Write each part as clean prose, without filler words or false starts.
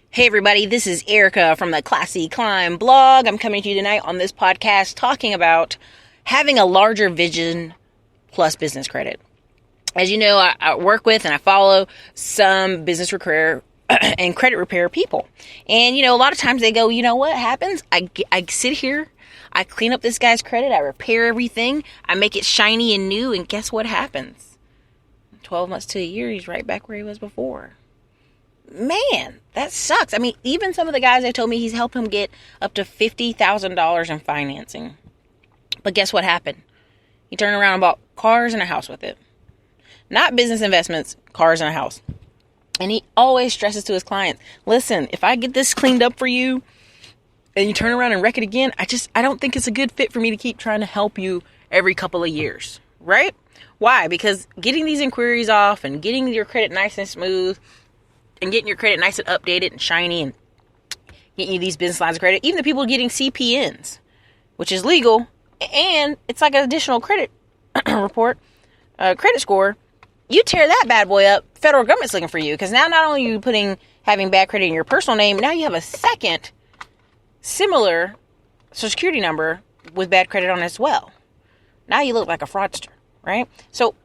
Hey everybody, this is Erica from the Classy Climb blog. I'm coming to you tonight on this podcast talking about having a larger vision plus business credit. As you know, I work with and I follow some business repair and credit repair people. And, a lot of times they go, what happens? I sit here, I clean up this guy's credit, I repair everything, I make it shiny and new, and guess what happens? 12 months to a year, he's right back where he was before. Man, that sucks. I mean, even some of the guys that told me he's helped him get up to $50,000 in financing. But guess what happened? He turned around and bought cars and a house with it. Not business investments, cars and a house. And he always stresses to his clients, listen, if I get this cleaned up for you and you turn around and wreck it again, I don't think it's a good fit for me to keep trying to help you every couple of years, right? Why? Because getting these inquiries off and getting your credit nice and smooth and getting your credit nice and updated and shiny and getting you these business lines of credit, even the people getting CPNs, which is legal, and it's like an additional credit report, credit score, you tear that bad boy up, federal government's looking for you, because now not only are you having bad credit in your personal name, now you have a second similar Social Security number with bad credit on it as well. Now you look like a fraudster, right? So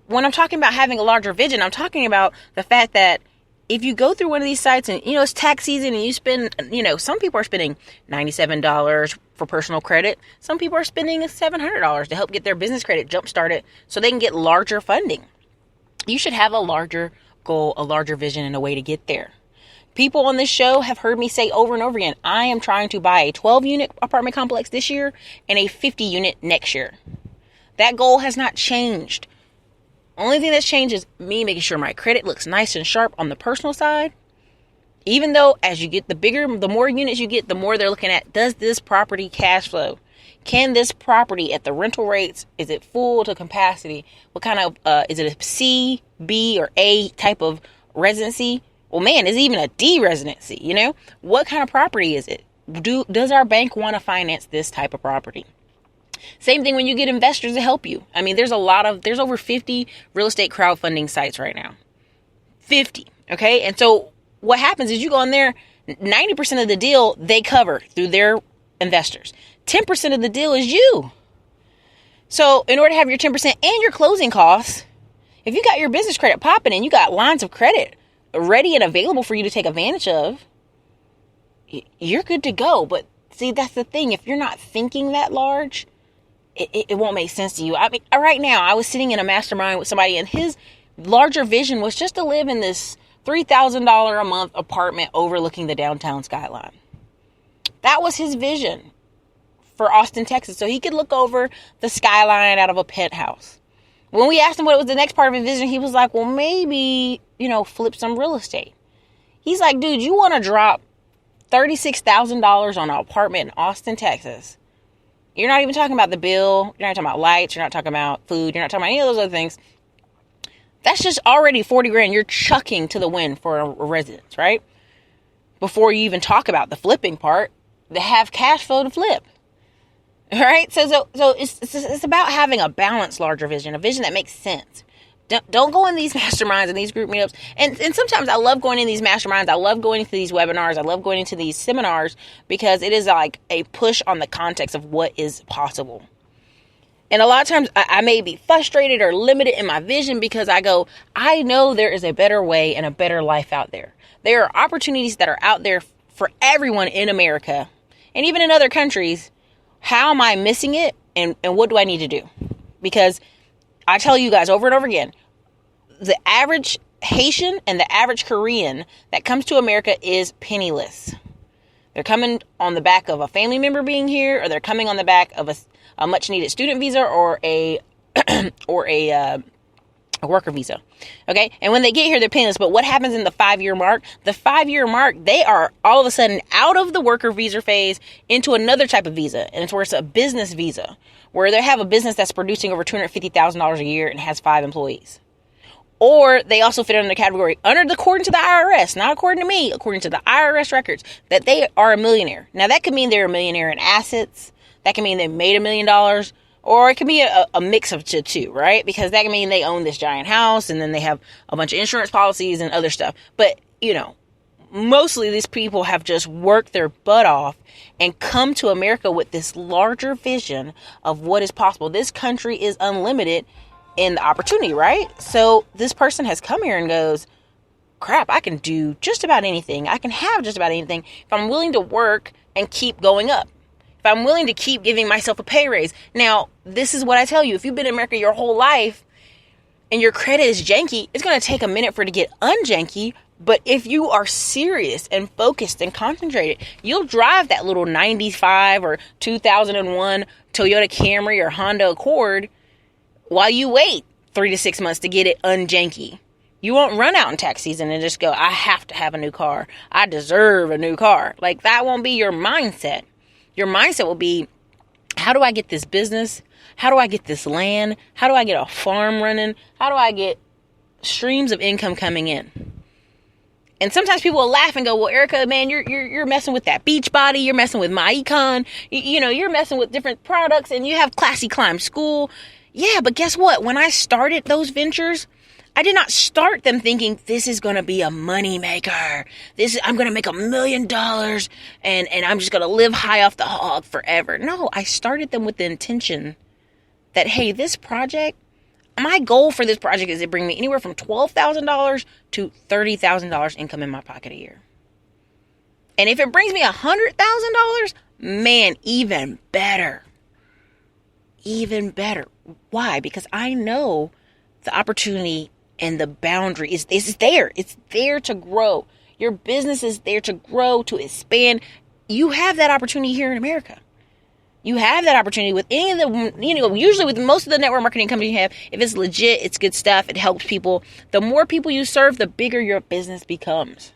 when I'm talking about having a larger vision, I'm talking about the fact that if you go through one of these sites and, it's tax season and you spend, some people are spending $97 for personal credit. Some people are spending $700 to help get their business credit jump started so they can get larger funding. You should have a larger goal, a larger vision, and a way to get there. People on this show have heard me say over and over again, I am trying to buy a 12-unit apartment complex this year and a 50-unit next year. That goal has not changed. Only thing that's changed is me making sure my credit looks nice and sharp on the personal side. Even though as you get the more units you get, the more they're looking at, does this property cash flow? Can this property at the rental rates, is it full to capacity? What kind of, is it a C, B, or A type of residency? Well, man, is it even a D residency? What kind of property is it? Does our bank want to finance this type of property? Same thing when you get investors to help you. I mean, there's over 50 real estate crowdfunding sites right now. 50. Okay. And so what happens is you go in there, 90% of the deal they cover through their investors. 10% of the deal is you. So in order to have your 10% and your closing costs, if you got your business credit popping and you got lines of credit ready and available for you to take advantage of, you're good to go. But see, that's the thing. If you're not thinking that large, it won't make sense to you. I mean, right now, I was sitting in a mastermind with somebody, and his larger vision was just to live in this $3,000 a month apartment overlooking the downtown skyline. That was his vision for Austin, Texas, so he could look over the skyline out of a penthouse. When we asked him what was the next part of his vision, he was like, well, maybe, flip some real estate. He's like, dude, you want to drop $36,000 on an apartment in Austin, Texas. You're not even talking about the bill. You're not talking about lights. You're not talking about food. You're not talking about any of those other things. That's just already $40,000 you're chucking to the wind for a residence, right? Before you even talk about the flipping part, they have cash flow to flip. All right? So it's about having a balanced, larger vision, a vision that makes sense. Don't go in these masterminds and these group meetups. And sometimes I love going in these masterminds. I love going into these webinars. I love going into these seminars because it is like a push on the context of what is possible. And a lot of times I may be frustrated or limited in my vision because I know there is a better way and a better life out there. There are opportunities that are out there for everyone in America and even in other countries. How am I missing it? And what do I need to do? Because I tell you guys over and over again, the average Haitian and the average Korean that comes to America is penniless. They're coming on the back of a family member being here, or they're coming on the back of a much needed student visa or a worker visa. Okay. And when they get here, they're penniless. But what happens in the 5-year mark? The 5-year mark, they are all of a sudden out of the worker visa phase into another type of visa. And it's where it's a business visa, where they have a business that's producing over $250,000 a year and has 5 employees. Or they also fit under the category, according to the IRS, not according to me, according to the IRS records, that they are a millionaire. Now, that could mean they're a millionaire in assets. That can mean they made $1 million. Or it can be a mix of the two, right? Because that can mean they own this giant house and then they have a bunch of insurance policies and other stuff. But, mostly these people have just worked their butt off and come to America with this larger vision of what is possible. This country is unlimited in the opportunity, right? So this person has come here and goes, crap, I can do just about anything. I can have just about anything if I'm willing to work and keep going up. If I'm willing to keep giving myself a pay raise. Now, this is what I tell you. If you've been in America your whole life and your credit is janky, it's going to take a minute for it to get unjanky. But if you are serious and focused and concentrated, you'll drive that little 95 or 2001 Toyota Camry or Honda Accord while you wait 3 to 6 months to get it unjanky. You won't run out in tax season and just go, I have to have a new car. I deserve a new car. Like, that won't be your mindset. Your mindset will be, how do I get this business? How do I get this land? How do I get a farm running? How do I get streams of income coming in? And sometimes people will laugh and go, well, Erica, man, you're messing with that beach body. You're messing with my econ. You're messing with different products and you have Classy Climb School. Yeah, but guess what? When I started those ventures, I did not start them thinking this is going to be a money maker. I'm going to make $1 million and I'm just going to live high off the hog forever. No, I started them with the intention that, hey, this project, my goal for this project is to bring me anywhere from $12,000 to $30,000 income in my pocket a year. And if it brings me $100,000, man, even better. Even better. Why? Because I know the opportunity and the boundary is there. It's there to grow. Your business is there to grow, to expand. You have that opportunity here in America. You have that opportunity with any of the, usually with most of the network marketing companies you have, if it's legit, it's good stuff, it helps people. The more people you serve, the bigger your business becomes.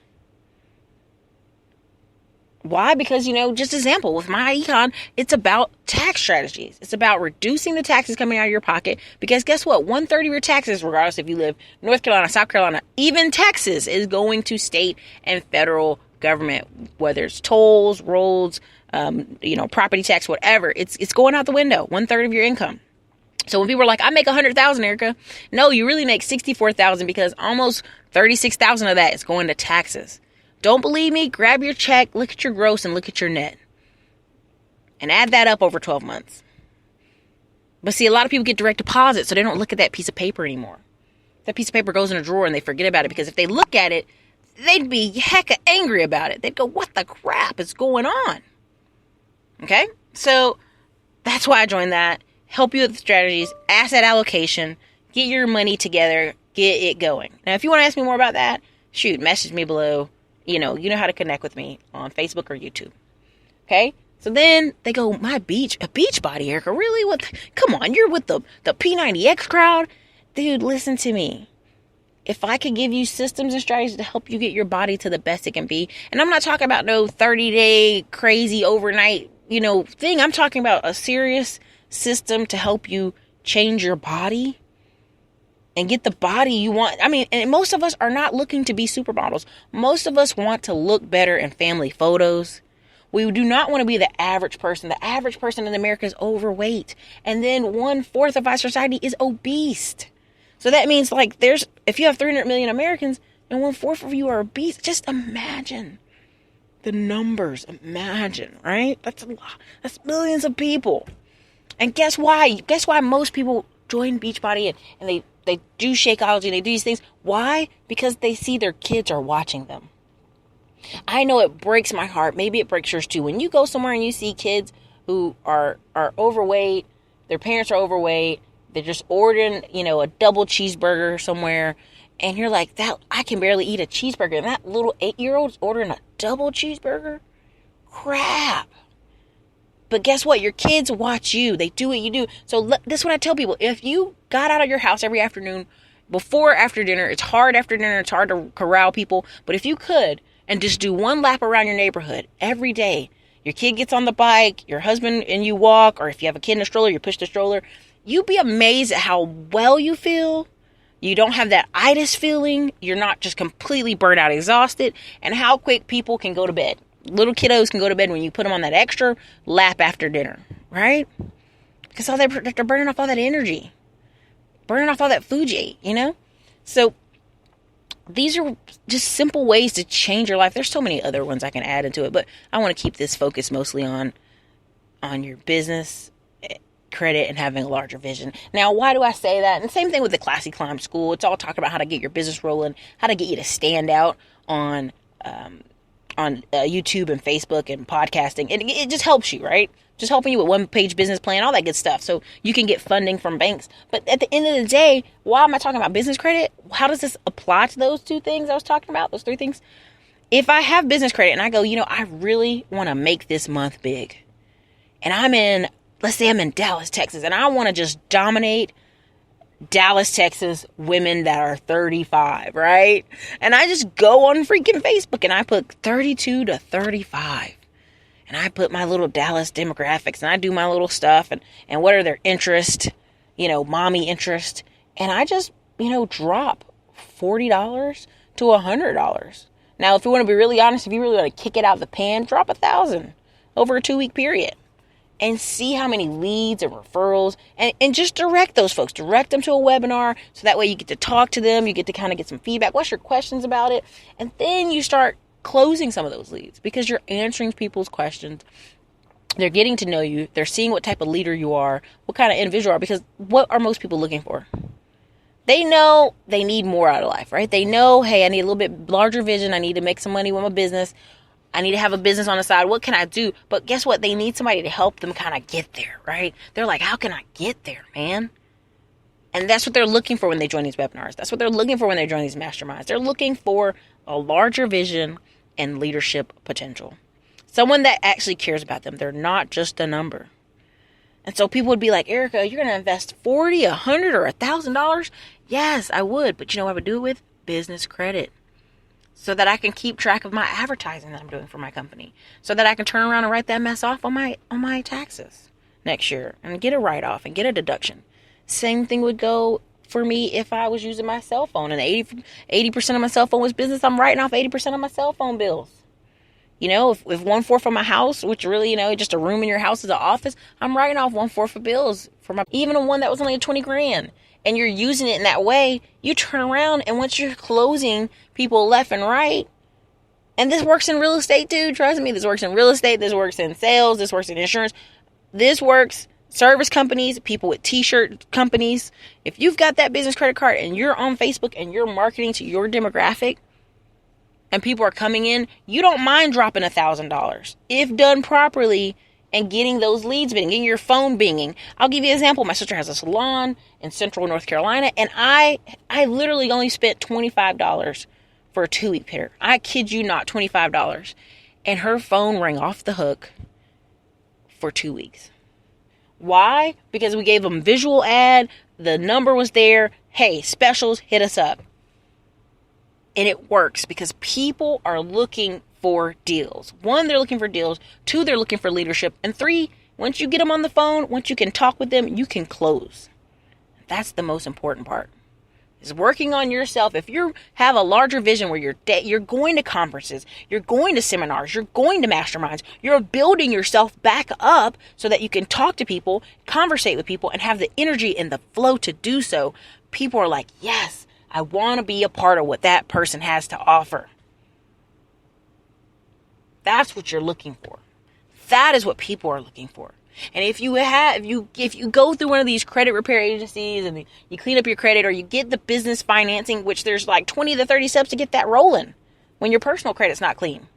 Why? Because, just example, with my econ, it's about tax strategies. It's about reducing the taxes coming out of your pocket. Because guess what? 1/3 of your taxes, regardless if you live North Carolina, South Carolina, even Texas, is going to state and federal government, whether it's tolls, roads, property tax, whatever. It's going out the window, 1/3 of your income. So when people are like, I make $100,000, Erica. No, you really make $64,000 because almost $36,000 of that is going to taxes. Don't believe me? Grab your check, look at your gross, and look at your net. And add that up over 12 months. But see, a lot of people get direct deposit, so they don't look at that piece of paper anymore. That piece of paper goes in a drawer and they forget about it because if they look at it, they'd be hecka angry about it. They'd go, what the crap is going on? Okay? So that's why I joined that. Help you with the strategies, asset allocation, get your money together, get it going. Now, if you want to ask me more about that, shoot, message me below. You know how to connect with me on Facebook or YouTube. Okay? So then they go, a beach body, Erica. Really? Come on, you're with the P90X crowd? Dude, listen to me. If I could give you systems and strategies to help you get your body to the best it can be, and I'm not talking about no 30-day crazy overnight, thing. I'm talking about a serious system to help you change your body and get the body you want. I mean, and most of us are not looking to be supermodels. Most of us want to look better in family photos. We do not want to be the average person. The average person in America is overweight. And then 1/4 of our society is obese. So that means if you have 300 million Americans and 1/4 of you are obese, just imagine the numbers. Imagine, right? That's a lot. That's millions of people. And guess why? Guess why most people join Beachbody and they do Shakeology and they do these things? Why? Because they see their kids are watching them. I know it breaks my heart. Maybe it breaks yours too. When you go somewhere and you see kids who are overweight, their parents are overweight, they're just ordering, a double cheeseburger somewhere, and you're like, I can barely eat a cheeseburger. And that little 8-year-old's ordering a double cheeseburger? Crap. But guess what? Your kids watch you. They do what you do. So this is what I tell people. If you got out of your house every afternoon, before or after dinner, it's hard after dinner, it's hard to corral people. But if you could, and just do one lap around your neighborhood every day, your kid gets on the bike, your husband and you walk, or if you have a kid in a stroller, you push the stroller, you'd be amazed at how well you feel. You don't have that itis feeling. You're not just completely burnt out, exhausted, and how quick people can go to bed. Little kiddos can go to bed when you put them on that extra lap after dinner, right? Because they're burning off all that energy, burning off all that food you ate, So these are just simple ways to change your life. There's so many other ones I can add into it, but I want to keep this focus mostly on your business credit and having a larger vision. Now, why do I say that? And same thing with the Classy Climb School. It's all talking about how to get your business rolling, how to get you to stand out on YouTube and Facebook and podcasting. And it just helps you, right? Just helping you with one-page business plan, all that good stuff. So you can get funding from banks. But at the end of the day, why am I talking about business credit? How does this apply to those two things I was talking about, those three things? If I have business credit and I go, I really want to make this month big. And let's say I'm in Dallas, Texas, and I want to just dominate Dallas, Texas women that are 35, right? And I just go on freaking Facebook and I put 32 to 35. And I put my little Dallas demographics and I do my little stuff and what are their interests, mommy interest. And I just, drop $40 to $100. Now, if you want to be really honest, if you really want to kick it out of the pan, drop $1,000 over a 2-week period. And see how many leads and referrals and just direct those folks. Direct them to a webinar so that way you get to talk to them. You get to kind of get some feedback. What's your questions about it? And then you start closing some of those leads because you're answering people's questions. They're getting to know you. They're seeing what type of leader you are, what kind of individual you are, because what are most people looking for? They know they need more out of life, right? They know, hey, I need a little bit larger vision. I need to make some money with my business. I need to have a business on the side. What can I do? But guess what? They need somebody to help them kind of get there, right? They're like, how can I get there, man? And that's what they're looking for when they join these webinars. That's what they're looking for when they join these masterminds. They're looking for a larger vision and leadership potential. Someone that actually cares about them. They're not just a number. And so people would be like, Erica, you're going to invest $40, $100, or $1,000? Yes, I would. But you know what I would do it with? Business credit. So that I can keep track of my advertising that I'm doing for my company. So that I can turn around and write that mess off on my taxes next year. And get a write-off and get a deduction. Same thing would go for me if I was using my cell phone. And 80% of my cell phone was business. I'm writing off 80% of my cell phone bills. If 1/4 of my house, which really, just a room in your house is an office, I'm writing off 1/4 of bills for even a one that was only $20,000. And you're using it in that way, you turn around and once you're closing people left and right, and this works in real estate too, trust me, this works in real estate, this works in sales, this works in insurance, this works service companies, people with t-shirt companies. If you've got that business credit card and you're on Facebook and you're marketing to your demographic and people are coming in, you don't mind dropping $1,000 if done properly. And getting those leads binging, getting your phone binging. I'll give you an example. My sister has a salon in Central North Carolina, and I literally only spent $25 for a 2-week period. I kid you not, $25. And her phone rang off the hook for 2 weeks. Why? Because we gave them visual ad. The number was there. Hey, specials, hit us up. And it works because people are looking for deals. 1, they're looking for deals. 2, they're looking for leadership. And 3, once you get them on the phone, once you can talk with them, you can close. That's the most important part. Is working on yourself. If you have a larger vision where you're going to conferences, you're going to seminars, you're going to masterminds, you're building yourself back up so that you can talk to people, conversate with people, and have the energy and the flow to do so. People are like, yes, I want to be a part of what that person has to offer. That's what you're looking for. That is what people are looking for. And if you go through one of these credit repair agencies and you clean up your credit, or you get the business financing, which there's like 20 to 30 steps to get that rolling when your personal credit's not clean.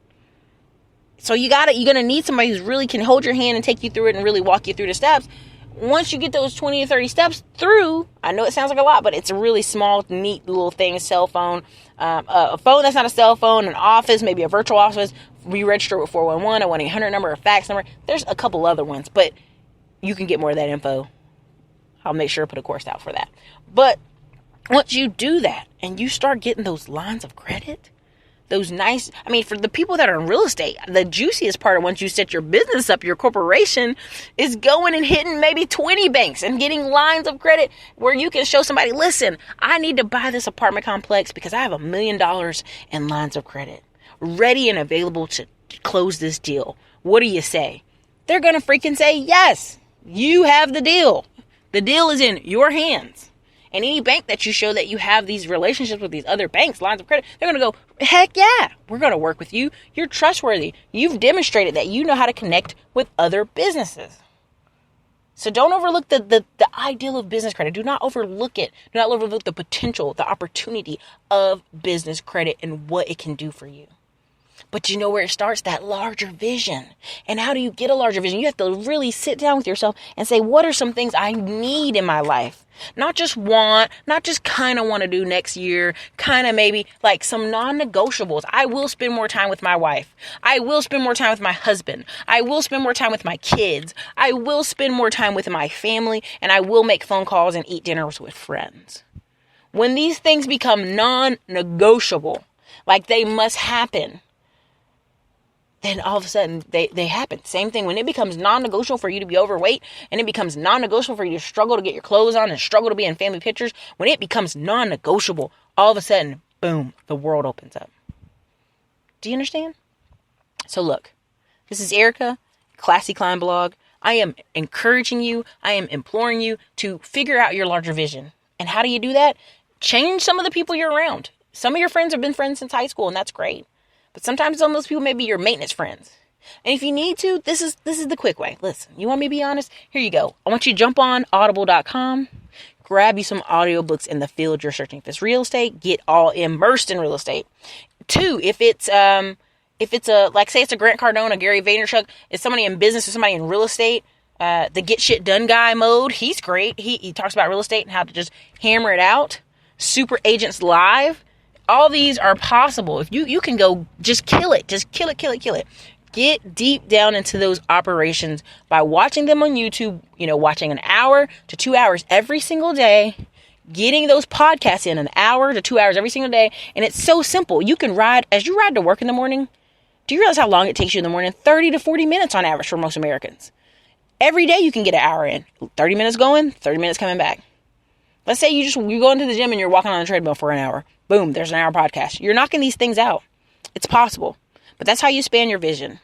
So you're going to need somebody who really can hold your hand and take you through it and really walk you through the steps. Once you get those 20 to 30 steps through, I know it sounds like a lot, but it's a really small, neat little thing, a cell phone, a phone that's not a cell phone, an office, maybe a virtual office, re-register with 411, a 1-800 number, a fax number. There's a couple other ones, but you can get more of that info. I'll make sure to put a course out for that. But once you do that and you start getting those lines of credit, those nice, for the people that are in real estate, the juiciest part of once you set your business up, your corporation, is going and hitting maybe 20 banks and getting lines of credit where you can show somebody, listen, I need to buy this apartment complex because I have $1 million in lines of credit ready and available to close this deal. What do you say? They're going to freaking say, yes, you have the deal. The deal is in your hands. And any bank that you show that you have these relationships with these other banks, lines of credit, they're going to go, heck yeah, we're going to work with you. You're trustworthy. You've demonstrated that you know how to connect with other businesses. So don't overlook the ideal of business credit. Do not overlook it. Do not overlook the potential, the opportunity of business credit and what it can do for you. But you know where it starts? That larger vision. And how do you get a larger vision? You have to really sit down with yourself and say, what are some things I need in my life? Not just want, not just kind of want to do next year, kind of maybe like some non-negotiables. I will spend more time with my wife. I will spend more time with my husband. I will spend more time with my kids. I will spend more time with my family, and I will make phone calls and eat dinners with friends. When these things become non-negotiable, like they must happen, then all of a sudden they happen. Same thing when it becomes non-negotiable for you to be overweight, and it becomes non-negotiable for you to struggle to get your clothes on and struggle to be in family pictures. When it becomes non-negotiable, all of a sudden, boom, the world opens up. Do you understand? So look, this is Erica, Classy Climb Blog. I am encouraging you. I am imploring you to figure out your larger vision. And how do you do that? Change some of the people you're around. Some of your friends have been friends since high school, and that's great. But sometimes some of those people may be your maintenance friends. And if you need to, this is the quick way. Listen, you want me to be honest? Here you go. I want you to jump on audible.com, grab you some audiobooks in the field you're searching. If it's real estate, get all immersed in real estate. 2, if it's like say it's a Grant Cardone, Gary Vaynerchuk, it's somebody in business or somebody in real estate, the get shit done guy mode, he's great. He talks about real estate and how to just hammer it out. Super Agents Live. All these are possible. If you can go just kill it. Just kill it. Get deep down into those operations by watching them on YouTube, watching an hour to 2 hours every single day, getting those podcasts in an hour to 2 hours every single day. And it's so simple. You can as you ride to work in the morning, do you realize how long it takes you in the morning? 30 to 40 minutes on average for most Americans. Every day you can get an hour in. 30 minutes going, 30 minutes coming back. Let's say you go into the gym and you're walking on the treadmill for an hour. Boom, there's an hour podcast. You're knocking these things out. It's possible. But that's how you span your vision.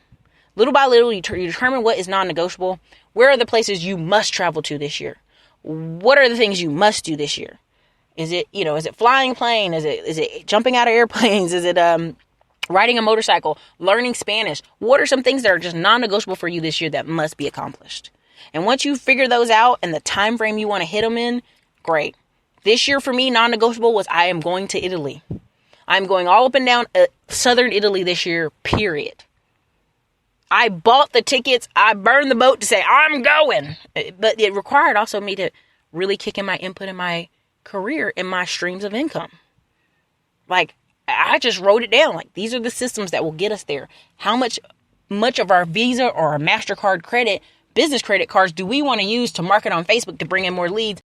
Little by little, you determine what is non-negotiable. Where are the places you must travel to this year? What are the things you must do this year? Is it flying a plane? Is it jumping out of airplanes? Is it riding a motorcycle? Learning Spanish? What are some things that are just non-negotiable for you this year that must be accomplished? And once you figure those out and the time frame you want to hit them in, great. This year for me, non-negotiable was I am going to Italy. I'm going all up and down southern Italy this year, period. I bought the tickets. I burned the boat to say, I'm going. But it required also me to really kick in my input in my career and my streams of income. Like, I just wrote it down. Like, these are the systems that will get us there. How much of our Visa or our MasterCard credit, business credit cards do we want to use to market on Facebook to bring in more leads